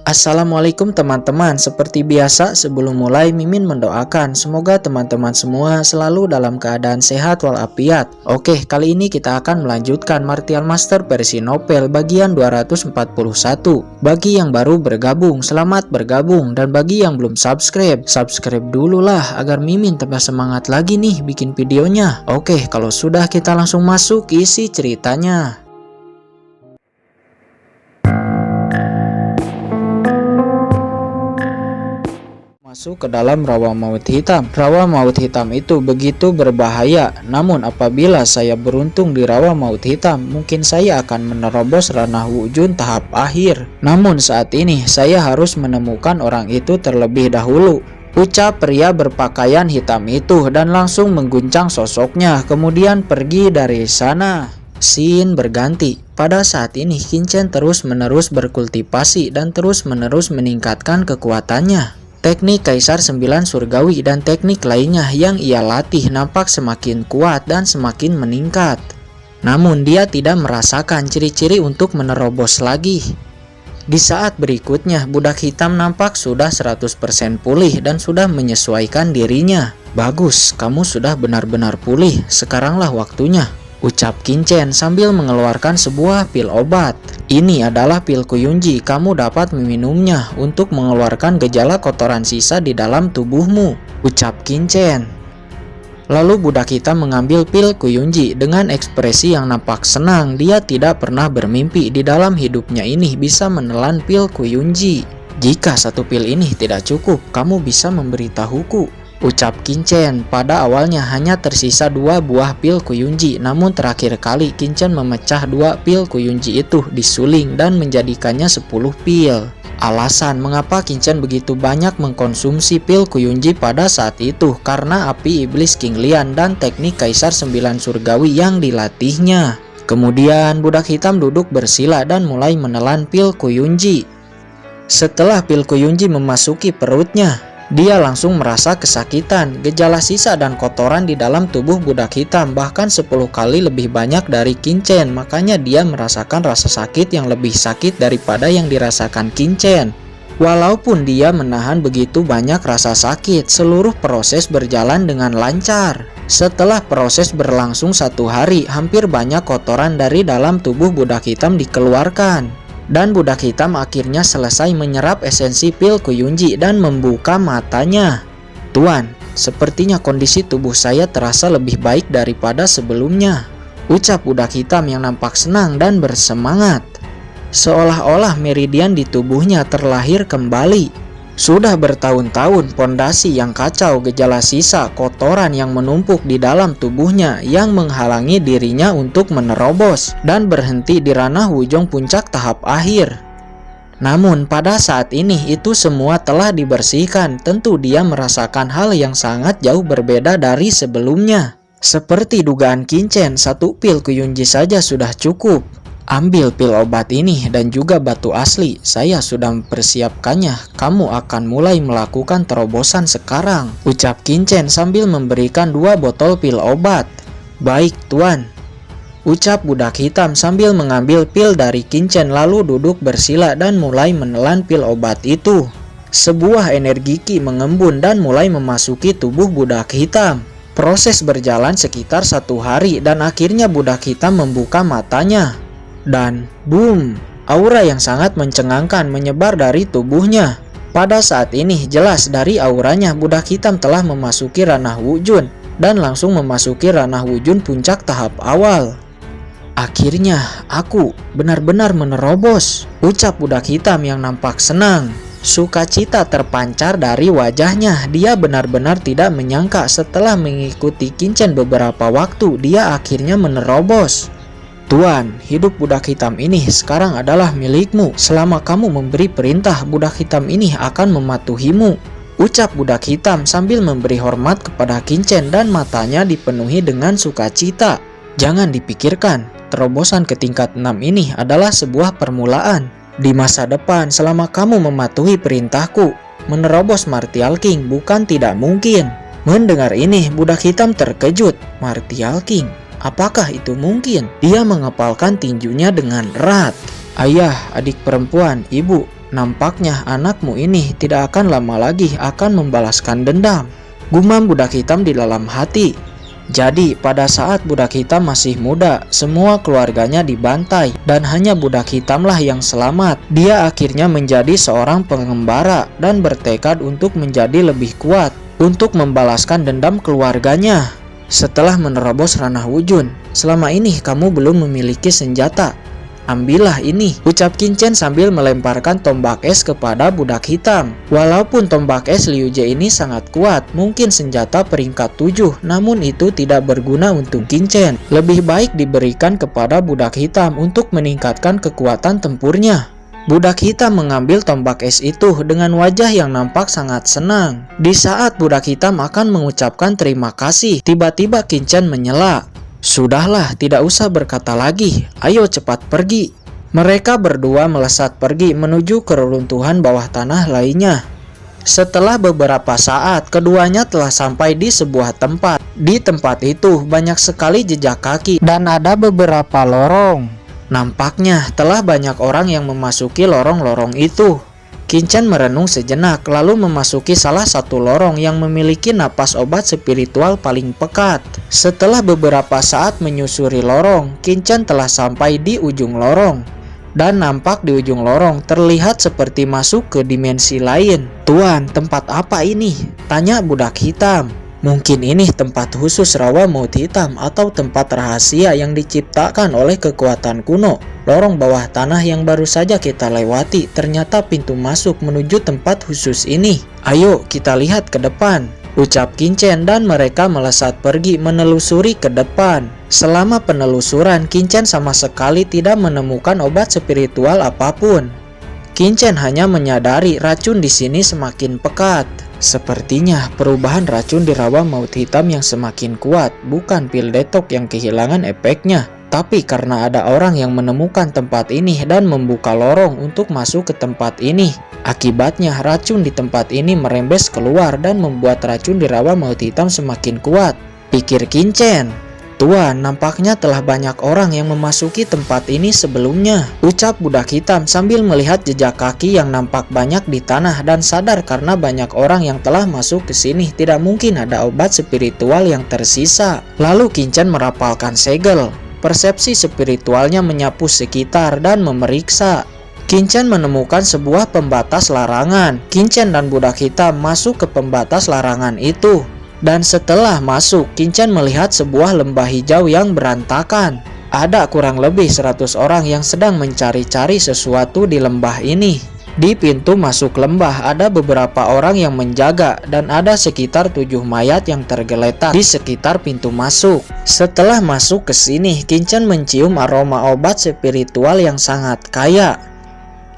Assalamualaikum teman-teman, seperti biasa sebelum mulai Mimin mendoakan semoga teman-teman semua selalu dalam keadaan sehat walafiat. Oke, kali ini kita akan melanjutkan Martial Master versi novel bagian 241. Bagi yang baru bergabung, selamat bergabung, dan bagi yang belum subscribe dulu lah agar Mimin tambah semangat lagi nih bikin videonya. Oke, kalau sudah kita langsung masuk isi ceritanya. Masuk ke dalam rawa maut hitam. Rawa maut hitam itu begitu berbahaya. Namun apabila saya beruntung di rawa maut hitam, mungkin saya akan menerobos ranah wujud tahap akhir. Namun saat ini saya harus menemukan orang itu terlebih dahulu, ucap pria berpakaian hitam itu dan langsung mengguncang sosoknya, kemudian pergi dari sana. Scene berganti. Pada saat ini Qin terus-menerus berkultivasi dan terus-menerus meningkatkan kekuatannya. Teknik Kaisar 9 Surgawi dan teknik lainnya yang ia latih nampak semakin kuat dan semakin meningkat. Namun dia tidak merasakan ciri-ciri untuk menerobos lagi. Di saat berikutnya budak hitam nampak sudah 100% pulih dan sudah menyesuaikan dirinya. Bagus, kamu sudah benar-benar pulih, sekaranglah waktunya, ucap Qin sambil mengeluarkan sebuah pil obat. Ini adalah pil Kuyunji, kamu dapat meminumnya untuk mengeluarkan gejala kotoran sisa di dalam tubuhmu, ucap Qin. Lalu budak hitam mengambil pil Kuyunji dengan ekspresi yang nampak senang. Dia tidak pernah bermimpi di dalam hidupnya ini bisa menelan pil Kuyunji. Jika satu pil ini tidak cukup, kamu bisa memberitahuku, ucap Qin. Pada awalnya hanya tersisa 2 buah pil Kuyunji, namun terakhir kali Qin memecah 2 pil Kuyunji itu disuling dan menjadikannya 10 pil. Alasan mengapa Qin begitu banyak mengkonsumsi pil Kuyunji pada saat itu karena api iblis King Lian dan teknik Kaisar 9 Surgawi yang dilatihnya. Kemudian budak hitam duduk bersila dan mulai menelan pil Kuyunji. Setelah pil Kuyunji memasuki perutnya, dia langsung merasa kesakitan. Gejala sisa dan kotoran di dalam tubuh budak hitam bahkan 10 kali lebih banyak dari Qin. Makanya dia merasakan rasa sakit yang lebih sakit daripada yang dirasakan Qin. Walaupun dia menahan begitu banyak rasa sakit, seluruh proses berjalan dengan lancar. Setelah proses berlangsung 1 hari, hampir banyak kotoran dari dalam tubuh budak hitam dikeluarkan. Dan budak hitam akhirnya selesai menyerap esensi pil Kuyunji dan membuka matanya. Tuan, sepertinya kondisi tubuh saya terasa lebih baik daripada sebelumnya, ucap budak hitam yang nampak senang dan bersemangat. Seolah-olah meridian di tubuhnya terlahir kembali. Sudah bertahun-tahun pondasi yang kacau, gejala sisa, kotoran yang menumpuk di dalam tubuhnya yang menghalangi dirinya untuk menerobos dan berhenti di ranah wujung puncak tahap akhir. Namun pada saat ini itu semua telah dibersihkan. Tentu dia merasakan hal yang sangat jauh berbeda dari sebelumnya. Seperti dugaan Qin, 1 pil Kuyunji saja sudah cukup. Ambil pil obat ini dan juga batu asli, saya sudah mempersiapkannya. Kamu akan mulai melakukan terobosan sekarang, ucap Qin sambil memberikan 2 botol pil obat. Baik tuan, ucap budak hitam sambil mengambil pil dari Qin lalu duduk bersila dan mulai menelan pil obat itu. Sebuah energi ki mengembun dan mulai memasuki tubuh budak hitam. Proses berjalan sekitar 1 hari dan akhirnya budak hitam membuka matanya. Dan boom, aura yang sangat mencengangkan menyebar dari tubuhnya. Pada saat ini jelas dari auranya budak hitam telah memasuki ranah wujud dan langsung memasuki ranah wujud puncak tahap awal. Akhirnya aku benar-benar menerobos, ucap budak hitam yang nampak senang. Sukacita terpancar dari wajahnya. Dia benar-benar tidak menyangka setelah mengikuti Qin beberapa waktu dia akhirnya menerobos. Tuan, hidup budak hitam ini sekarang adalah milikmu. Selama kamu memberi perintah, budak hitam ini akan mematuhimu, ucap budak hitam sambil memberi hormat kepada Qin dan matanya dipenuhi dengan sukacita. Jangan dipikirkan, terobosan ke tingkat 6 ini adalah sebuah permulaan. Di masa depan, selama kamu mematuhi perintahku, menerobos Martial King bukan tidak mungkin. Mendengar ini, budak hitam terkejut. Martial King? Apakah itu mungkin? Dia mengepalkan tinjunya dengan erat. Ayah, adik perempuan, ibu, nampaknya anakmu ini tidak akan lama lagi akan membalaskan dendam, gumam budak hitam di dalam hati. Jadi pada saat budak hitam masih muda, semua keluarganya dibantai dan hanya budak hitamlah yang selamat. Dia akhirnya menjadi seorang pengembara dan bertekad untuk menjadi lebih kuat untuk membalaskan dendam keluarganya. Setelah menerobos ranah Wujun, selama ini kamu belum memiliki senjata. Ambillah ini, ucap Qin Chen sambil melemparkan tombak es kepada budak hitam. Walaupun tombak es Liu Jie ini sangat kuat, mungkin senjata peringkat 7, namun itu tidak berguna untuk Qin Chen. Lebih baik diberikan kepada budak hitam untuk meningkatkan kekuatan tempurnya. Budak hitam mengambil tombak es itu dengan wajah yang nampak sangat senang. Di saat budak hitam akan mengucapkan terima kasih, tiba-tiba Qin Chen menyela. Sudahlah, tidak usah berkata lagi. Ayo cepat pergi. Mereka berdua melesat pergi menuju ke reruntuhan bawah tanah lainnya. Setelah beberapa saat, keduanya telah sampai di sebuah tempat. Di tempat itu banyak sekali jejak kaki dan ada beberapa lorong. Nampaknya telah banyak orang yang memasuki lorong-lorong itu. Qin Chen merenung sejenak lalu memasuki salah satu lorong yang memiliki napas obat spiritual paling pekat. Setelah beberapa saat menyusuri lorong, Qin Chen telah sampai di ujung lorong. Dan nampak di ujung lorong terlihat seperti masuk ke dimensi lain. Tuan, tempat apa ini? Tanya budak hitam. Mungkin ini tempat khusus Rawa Maut Hitam atau tempat rahasia yang diciptakan oleh kekuatan kuno. Lorong bawah tanah yang baru saja kita lewati ternyata pintu masuk menuju tempat khusus ini. Ayo kita lihat ke depan, ucap Qin Chen dan mereka melesat pergi menelusuri ke depan. Selama penelusuran, Qin Chen sama sekali tidak menemukan obat spiritual apapun. Qin Chen hanya menyadari racun di sini semakin pekat. Sepertinya perubahan racun di Rawa Maut Hitam yang semakin kuat bukan pil detok yang kehilangan efeknya, tapi karena ada orang yang menemukan tempat ini dan membuka lorong untuk masuk ke tempat ini. Akibatnya racun di tempat ini merembes keluar dan membuat racun di Rawa Maut Hitam semakin kuat, pikir Qin Chen. Tuan, nampaknya telah banyak orang yang memasuki tempat ini sebelumnya, ucap budak hitam sambil melihat jejak kaki yang nampak banyak di tanah dan sadar karena banyak orang yang telah masuk ke sini tidak mungkin ada obat spiritual yang tersisa. Lalu Qin Chen merapalkan segel. Persepsi spiritualnya menyapu sekitar dan memeriksa. Qin Chen menemukan sebuah pembatas larangan. Qin Chen dan budak hitam masuk ke pembatas larangan itu. Dan setelah masuk, Qin Chen melihat sebuah lembah hijau yang berantakan. Ada kurang lebih 100 orang yang sedang mencari-cari sesuatu di lembah ini. Di pintu masuk lembah ada beberapa orang yang menjaga dan ada sekitar 7 mayat yang tergeletak di sekitar pintu masuk. Setelah masuk ke sini, Qin Chen mencium aroma obat spiritual yang sangat kaya.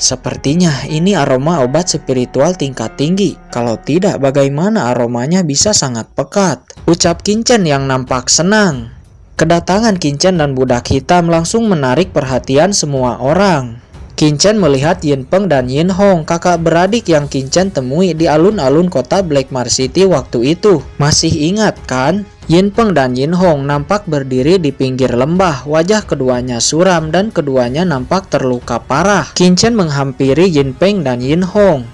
Sepertinya ini aroma obat spiritual tingkat tinggi. Kalau tidak, bagaimana aromanya bisa sangat pekat? Ucap Qin Chen yang nampak senang. Kedatangan Qin Chen dan budak hitam langsung menarik perhatian semua orang. Qin Chen melihat Yin Peng dan Yin Hong, kakak beradik yang Qin Chen temui di alun-alun kota Blackmar City waktu itu. Masih ingat kan? Yin Peng dan Yin Hong nampak berdiri di pinggir lembah, wajah keduanya suram dan keduanya nampak terluka parah. Qin Chen menghampiri Yin Peng dan Yin Hong.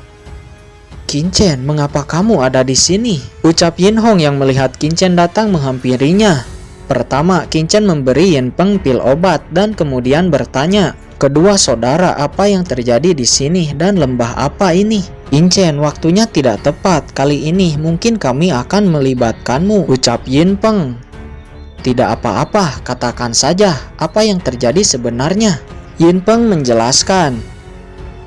Qin Chen, mengapa kamu ada di sini? Ucap Yin Hong yang melihat Qin Chen datang menghampirinya. Pertama, Qin Chen memberi Yin Peng pil obat dan kemudian bertanya, kedua saudara, apa yang terjadi di sini dan lembah apa ini? Qin Chen, waktunya tidak tepat. Kali ini mungkin kami akan melibatkanmu, ucap Yin Peng. Tidak apa-apa, katakan saja apa yang terjadi sebenarnya. Yin Peng menjelaskan.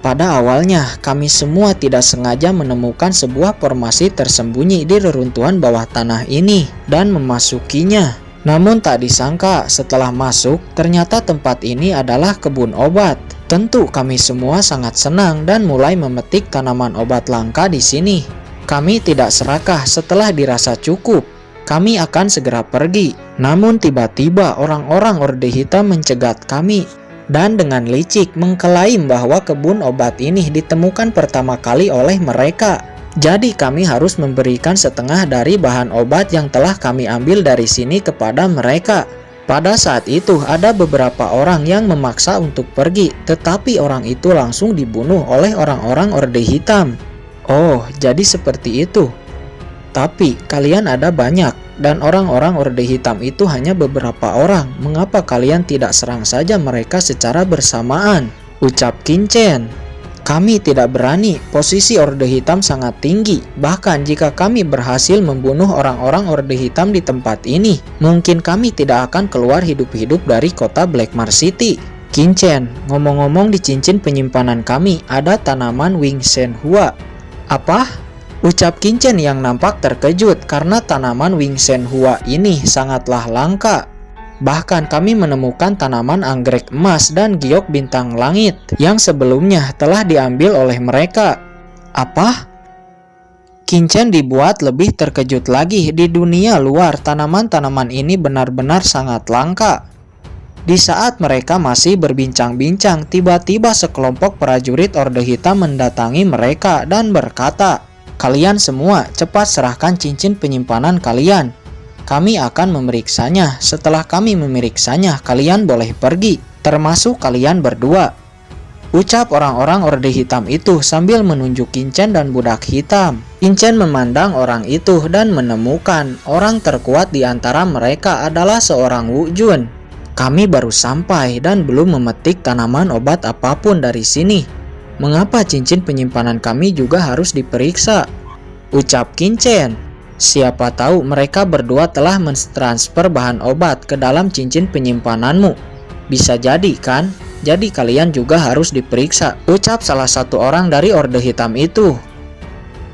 Pada awalnya kami semua tidak sengaja menemukan sebuah formasi tersembunyi di reruntuhan bawah tanah ini dan memasukinya. Namun tak disangka setelah masuk ternyata tempat ini adalah kebun obat. Tentu kami semua sangat senang dan mulai memetik tanaman obat langka di sini. Kami tidak serakah setelah dirasa cukup. Kami akan segera pergi. Namun tiba-tiba orang-orang Orde Hitam mencegat kami dan dengan licik mengklaim bahwa kebun obat ini ditemukan pertama kali oleh mereka. Jadi kami harus memberikan setengah dari bahan obat yang telah kami ambil dari sini kepada mereka. Pada saat itu ada beberapa orang yang memaksa untuk pergi, tetapi orang itu langsung dibunuh oleh orang-orang Orde Hitam. Oh, jadi seperti itu. Tapi kalian ada banyak, dan orang-orang Orde Hitam itu hanya beberapa orang. Mengapa kalian tidak serang saja mereka secara bersamaan? Ucap Qin-chen. Kami tidak berani, posisi Orde Hitam sangat tinggi. Bahkan jika kami berhasil membunuh orang-orang Orde Hitam di tempat ini, mungkin kami tidak akan keluar hidup-hidup dari kota Blackmar City. Qin-chen, ngomong-ngomong di cincin penyimpanan kami ada tanaman Wing Shen Hua. Apa? Ucap Qin-chen yang nampak terkejut karena tanaman Wing Shen Hua ini sangatlah langka. Bahkan kami menemukan tanaman anggrek emas dan giok bintang langit yang sebelumnya telah diambil oleh mereka. Apa? Qin-chen dibuat lebih terkejut lagi. Di dunia luar, tanaman-tanaman ini benar-benar sangat langka. Di saat mereka masih berbincang-bincang, tiba-tiba sekelompok prajurit Orde Hitam mendatangi mereka dan berkata, "Kalian semua cepat serahkan cincin penyimpanan kalian. Kami akan memeriksanya. Setelah kami memeriksanya, kalian boleh pergi, termasuk kalian berdua." Ucap orang-orang Orde Hitam itu sambil menunjuk Qin-chen dan budak hitam. Qin-chen memandang orang itu dan menemukan orang terkuat di antara mereka adalah seorang Wu Jun. Kami baru sampai dan belum memetik tanaman obat apapun dari sini. Mengapa cincin penyimpanan kami juga harus diperiksa? Ucap Qin-chen. Siapa tahu mereka berdua telah mentransfer bahan obat ke dalam cincin penyimpananmu. Bisa jadi kan? Jadi kalian juga harus diperiksa, ucap salah satu orang dari Orde Hitam itu.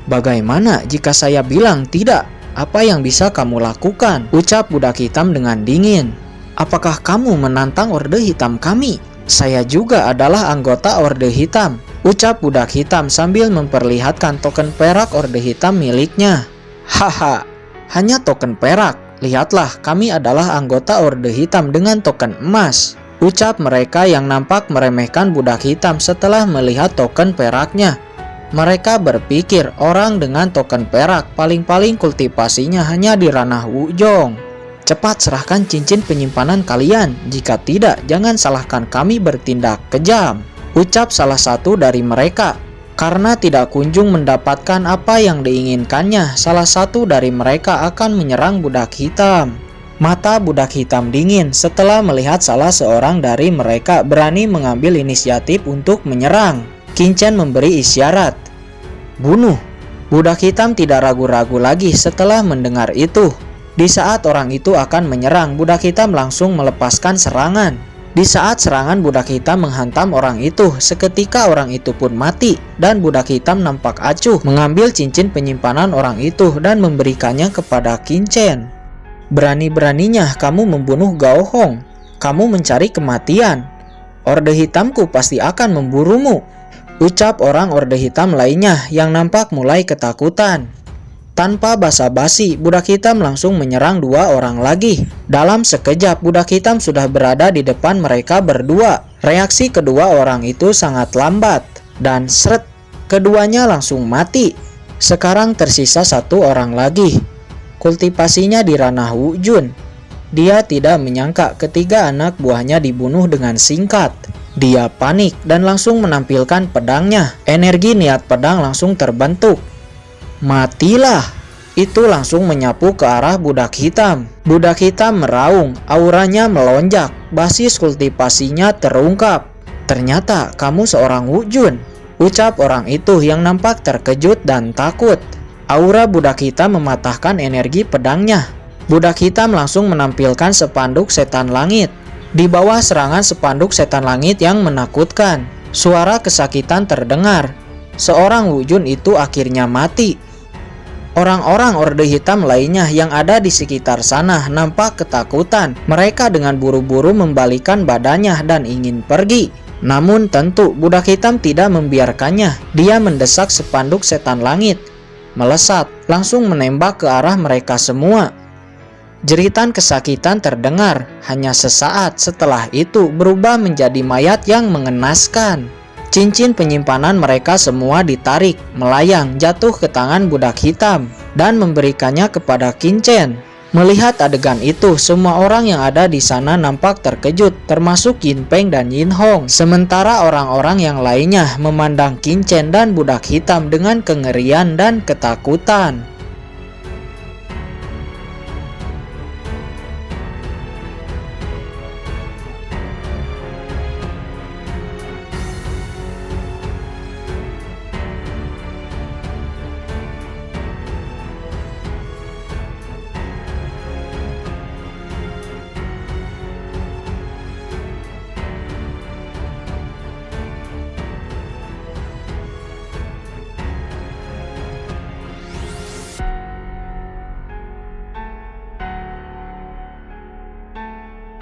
Bagaimana jika saya bilang tidak? Apa yang bisa kamu lakukan? Ucap budak hitam dengan dingin. Apakah kamu menantang Orde Hitam kami? Saya juga adalah anggota Orde Hitam, ucap budak hitam sambil memperlihatkan token perak Orde Hitam miliknya. Haha, hanya token perak. Lihatlah, kami adalah anggota Orde Hitam dengan token emas, ucap mereka yang nampak meremehkan budak hitam setelah melihat token peraknya. Mereka berpikir orang dengan token perak paling-paling kultivasinya hanya di ranah Wuzhong. Cepat serahkan cincin penyimpanan kalian. Jika tidak, jangan salahkan kami bertindak kejam, ucap salah satu dari mereka. Karena tidak kunjung mendapatkan apa yang diinginkannya, salah satu dari mereka akan menyerang budak hitam. Mata budak hitam dingin setelah melihat salah seorang dari mereka berani mengambil inisiatif untuk menyerang. Qin-chen memberi isyarat. Bunuh. Budak hitam tidak ragu-ragu lagi setelah mendengar itu. Di saat orang itu akan menyerang, budak hitam langsung melepaskan serangan. Di saat serangan budak hitam menghantam orang itu, seketika orang itu pun mati dan budak hitam nampak acuh mengambil cincin penyimpanan orang itu dan memberikannya kepada Qin-chen. Berani-beraninya kamu membunuh Gao Hong. Kamu mencari kematian. Orde Hitamku pasti akan memburumu, ucap orang Orde Hitam lainnya yang nampak mulai ketakutan. Tanpa basa-basi, budak hitam langsung menyerang dua orang lagi. Dalam sekejap, budak hitam sudah berada di depan mereka berdua. Reaksi kedua orang itu sangat lambat, dan seret, keduanya langsung mati. Sekarang tersisa satu orang lagi. Kultivasinya di ranah Wu Jun. Dia tidak menyangka ketiga anak buahnya dibunuh dengan singkat. Dia panik dan langsung menampilkan pedangnya. Energi niat pedang langsung terbentuk. Matilah! Itu langsung menyapu ke arah budak hitam. Budak hitam meraung, auranya melonjak, basis kultivasinya terungkap. Ternyata kamu seorang Wu Jun, ucap orang itu yang nampak terkejut dan takut. Aura budak hitam mematahkan energi pedangnya. Budak hitam langsung menampilkan spanduk setan langit. Di bawah serangan spanduk setan langit yang menakutkan, suara kesakitan terdengar. Seorang Wu Jun itu akhirnya mati. Orang-orang Orde Hitam lainnya yang ada di sekitar sana nampak ketakutan. Mereka dengan buru-buru membalikan badannya dan ingin pergi. Namun tentu budak hitam tidak membiarkannya. Dia mendesak spanduk setan langit, melesat, langsung menembak ke arah mereka semua. Jeritan kesakitan terdengar. Hanya sesaat setelah itu berubah menjadi mayat yang mengenaskan. Cincin penyimpanan mereka semua ditarik, melayang, jatuh ke tangan budak hitam, dan memberikannya kepada Qin-chen. Melihat adegan itu, semua orang yang ada di sana nampak terkejut, termasuk Yin Peng dan Yin Hong. Sementara orang-orang yang lainnya memandang Qin Chen dan budak hitam dengan kengerian dan ketakutan.